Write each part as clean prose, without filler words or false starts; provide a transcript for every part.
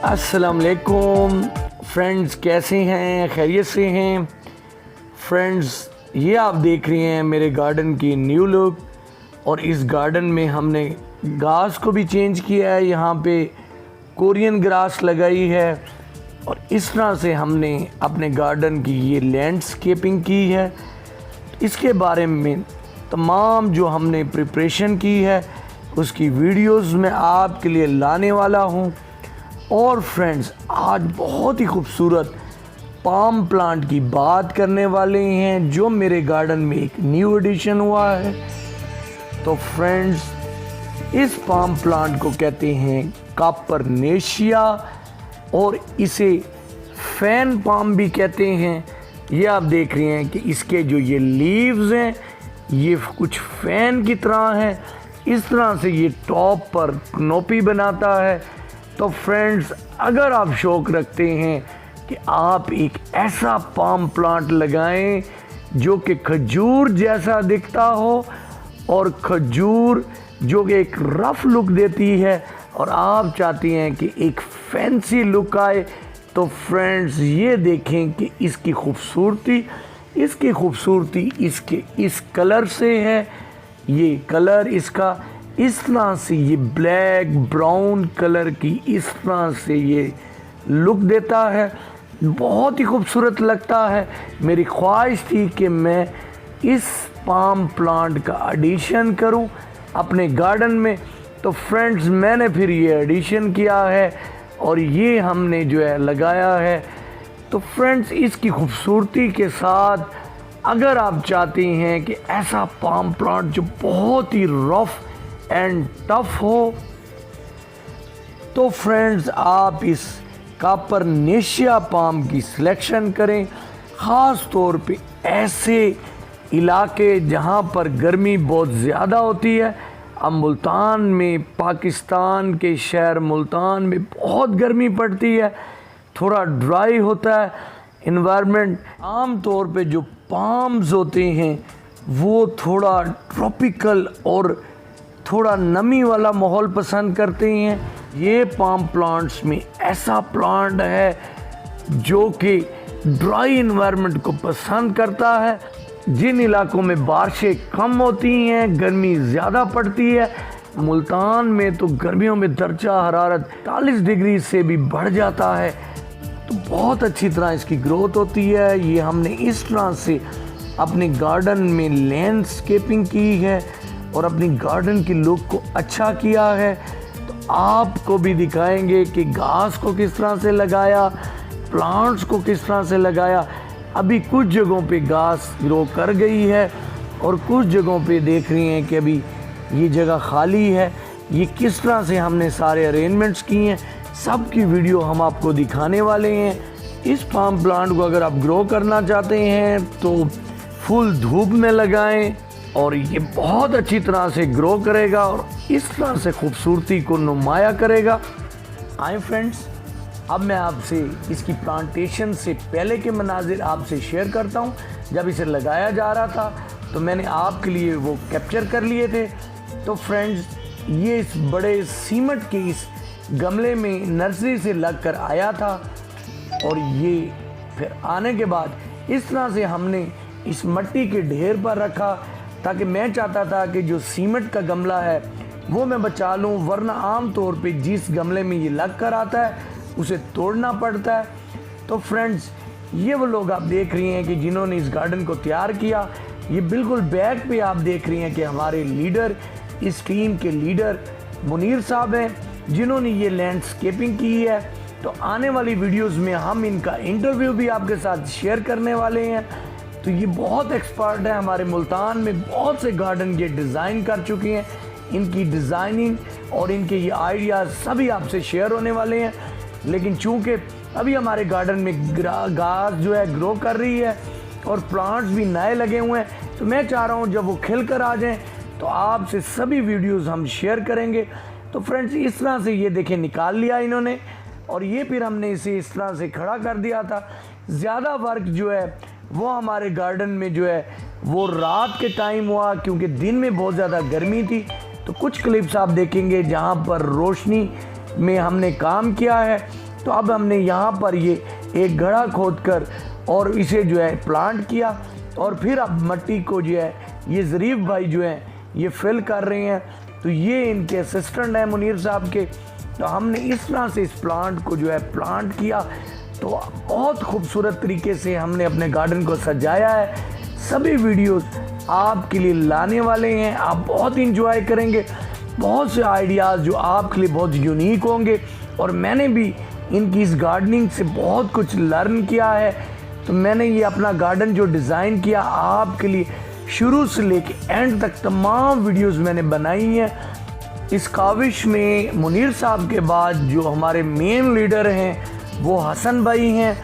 अस्सलाम वालेकुम फ्रेंड्स, कैसे हैं? खैरियत से हैं फ्रेंड्स? ये आप देख रही हैं मेरे गार्डन की न्यू लुक। और इस गार्डन में हमने घास को भी चेंज किया है, यहाँ पे कोरियन ग्रास लगाई है और इस तरह से हमने अपने गार्डन की ये लैंडस्केपिंग की है। इसके बारे में तमाम जो हमने प्रिपरेशन की है उसकी वीडियोस मैं आपके लिए लाने वाला हूँ। और फ्रेंड्स, आज बहुत ही खूबसूरत पाम प्लांट की बात करने वाले हैं जो मेरे गार्डन में एक न्यू एडिशन हुआ है। तो फ्रेंड्स, इस पाम प्लांट को कहते हैं कापरनेशिया और इसे फैन पाम भी कहते हैं। ये आप देख रहे हैं कि इसके जो ये लीव्स हैं ये कुछ फैन की तरह हैं। इस तरह से ये टॉप पर कनोपी बनाता है। तो फ्रेंड्स, अगर आप शौक़ रखते हैं कि आप एक ऐसा पाम प्लांट लगाएं जो कि खजूर जैसा दिखता हो और खजूर जो कि एक रफ लुक देती है और आप चाहती हैं कि एक फैंसी लुक आए, तो फ्रेंड्स ये देखें कि इसकी खूबसूरती इसके इस कलर से है। ये कलर इसका इस तरह से ये ब्लैक ब्राउन कलर की इस तरह से ये लुक देता है, बहुत ही खूबसूरत लगता है। मेरी ख्वाहिश थी कि मैं इस पाम प्लांट का एडिशन करूं अपने गार्डन में। तो फ्रेंड्स, मैंने फिर ये एडिशन किया है और ये हमने जो है लगाया है। तो फ्रेंड्स, इसकी खूबसूरती के साथ अगर आप चाहते हैं कि ऐसा पाम प्लांट जो बहुत ही रफ एंड टफ हो, तो फ्रेंड्स आप इस कापरनेशिया पाम की सिलेक्शन करें। ख़ास तौर पे ऐसे इलाके जहां पर गर्मी बहुत ज़्यादा होती है। अब मुल्तान में, पाकिस्तान के शहर मुल्तान में बहुत गर्मी पड़ती है, थोड़ा ड्राई होता है इन्वायरमेंट। आम तौर पे जो पाम्स होते हैं वो थोड़ा ट्रॉपिकल और थोड़ा नमी वाला माहौल पसंद करते हैं। ये पाम प्लांट्स में ऐसा प्लांट है जो कि ड्राई इन्वायरमेंट को पसंद करता है। जिन इलाकों में बारिशें कम होती हैं, गर्मी ज़्यादा पड़ती है, मुल्तान में तो गर्मियों में दर्जा हरारत 40 डिग्री से भी बढ़ जाता है, तो बहुत अच्छी तरह इसकी ग्रोथ होती है। ये हमने इस तरह से अपने गार्डन में लैंडस्केपिंग की है और अपनी गार्डन की लुक को अच्छा किया है। तो आपको भी दिखाएंगे कि घास को किस तरह से लगाया, प्लांट्स को किस तरह से लगाया। अभी कुछ जगहों पे घास ग्रो कर गई है और कुछ जगहों पे देख रही हैं कि अभी ये जगह खाली है। ये किस तरह से हमने सारे अरेंजमेंट्स किए हैं, सब की वीडियो हम आपको दिखाने वाले हैं। इस पाम प्लांट को अगर आप ग्रो करना चाहते हैं तो फुल धूप में लगाएं और ये बहुत अच्छी तरह से ग्रो करेगा और इस तरह से खूबसूरती को नुमाया करेगा। आए फ्रेंड्स, अब मैं आपसे इसकी प्लांटेशन से पहले के मनाजिर आपसे शेयर करता हूँ। जब इसे लगाया जा रहा था तो मैंने आपके लिए वो कैप्चर कर लिए थे। तो फ्रेंड्स, ये इस बड़े सीमेंट के इस गमले में नर्सरी से लग कर आया था और ये फिर आने के बाद इस तरह से हमने इस मिट्टी के ढेर पर रखा, ताकि मैं चाहता था कि जो सीमेंट का गमला है वो मैं बचा लूँ, वरना आम तौर पे जिस गमले में ये लग कर आता है उसे तोड़ना पड़ता है। तो फ्रेंड्स, ये वो लोग आप देख रही हैं कि जिन्होंने इस गार्डन को तैयार किया। ये बिल्कुल बैक पे आप देख रही हैं कि हमारे लीडर, इस टीम के लीडर मुनीर साहब हैं जिन्होंने ये लैंडस्केपिंग की है। तो आने वाली वीडियोस में हम इनका इंटरव्यू भी आपके साथ शेयर करने वाले हैं। तो ये बहुत एक्सपर्ट है, हमारे मुल्तान में बहुत से गार्डन ये डिज़ाइन कर चुकी हैं। इनकी डिज़ाइनिंग और इनके ये आइडियाज़ सभी आपसे शेयर होने वाले हैं। लेकिन चूंकि अभी हमारे गार्डन में घास जो है ग्रो कर रही है और प्लांट्स भी नए लगे हुए हैं, तो मैं चाह रहा हूँ जब वो खिल कर आ जाएँ तो आपसे सभी वीडियोस हम शेयर करेंगे। तो फ्रेंड्स, इस तरह से ये देखें निकाल लिया इन्होंने और ये फिर हमने इसे इस तरह से खड़ा कर दिया था। ज़्यादा वर्क जो है वो हमारे गार्डन में जो है वो रात के टाइम हुआ, क्योंकि दिन में बहुत ज़्यादा गर्मी थी। तो कुछ क्लिप्स आप देखेंगे जहाँ पर रोशनी में हमने काम किया है। तो अब हमने यहाँ पर ये एक गड्ढा खोदकर और इसे जो है प्लांट किया, और फिर अब मट्टी को जो है ये ज़रीफ भाई जो है ये फिल कर रहे हैं। तो ये इनके असिस्टेंट हैं मुनीर साहब के। तो हमने इस तरह से इस प्लांट को जो है प्लांट किया। तो बहुत खूबसूरत तरीके से हमने अपने गार्डन को सजाया है। सभी वीडियोस आपके लिए लाने वाले हैं, आप बहुत इंजॉय करेंगे। बहुत से आइडियाज़ जो आपके लिए बहुत यूनिक होंगे, और मैंने भी इनकी इस गार्डनिंग से बहुत कुछ लर्न किया है। तो मैंने ये अपना गार्डन जो डिज़ाइन किया आपके लिए शुरू से लेके एंड तक तमाम वीडियोस मैंने बनाई हैं। इस काविश में मुनीर साहब के बाद जो हमारे मेन लीडर हैं वो हसन भाई हैं।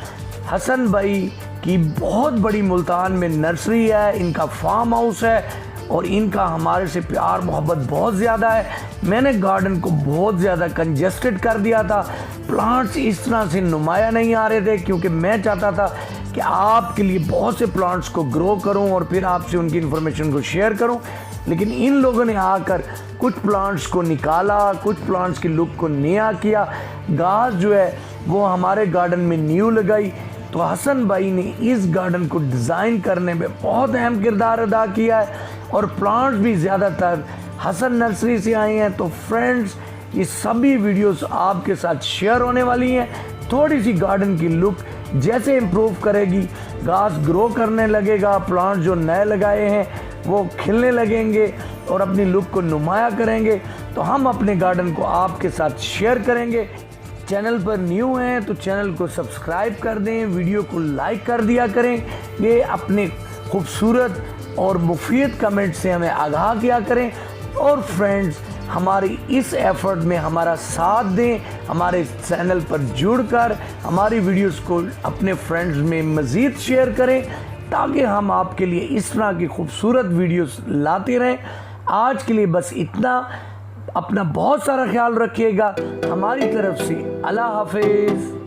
हसन भाई की बहुत बड़ी मुल्तान में नर्सरी है, इनका फार्म हाउस है, और इनका हमारे से प्यार मोहब्बत बहुत ज़्यादा है। मैंने गार्डन को बहुत ज़्यादा कंजेस्टेड कर दिया था, प्लांट्स इस तरह से नुमाया नहीं आ रहे थे, क्योंकि मैं चाहता था कि आपके लिए बहुत से प्लांट्स को ग्रो करूं और फिर आपसे उनकी इन्फॉर्मेशन को शेयर करूं। लेकिन इन लोगों ने आकर कुछ प्लांट्स को निकाला, कुछ प्लांट्स की लुक को नया किया, घास जो है वो हमारे गार्डन में न्यू लगाई। तो हसन भाई ने इस गार्डन को डिज़ाइन करने में बहुत अहम किरदार अदा किया है, और प्लांट्स भी ज़्यादातर हसन नर्सरी से आए हैं। तो फ्रेंड्स, ये सभी वीडियोस आपके साथ शेयर होने वाली हैं। थोड़ी सी गार्डन की लुक जैसे इम्प्रूव करेगी, घास ग्रो करने लगेगा, प्लांट जो नए लगाए हैं वो खिलने लगेंगे और अपनी लुक को नुमाया करेंगे। तो हम अपने गार्डन को आपके साथ शेयर करेंगे। चैनल पर न्यू हैं तो चैनल को सब्सक्राइब कर दें, वीडियो को लाइक कर दिया करें। ये अपने खूबसूरत और मुफीद कमेंट से हमें आगाह किया करें। और फ्रेंड्स, हमारी इस एफर्ट में हमारा साथ दें, हमारे चैनल पर जुड़कर हमारी वीडियोस को अपने फ्रेंड्स में मज़ीद शेयर करें, ताकि हम आपके लिए इस तरह की खूबसूरत वीडियोस लाते रहें। आज के लिए बस इतना। अपना बहुत सारा ख्याल रखिएगा। हमारी तरफ से अल्लाह हाफिज़।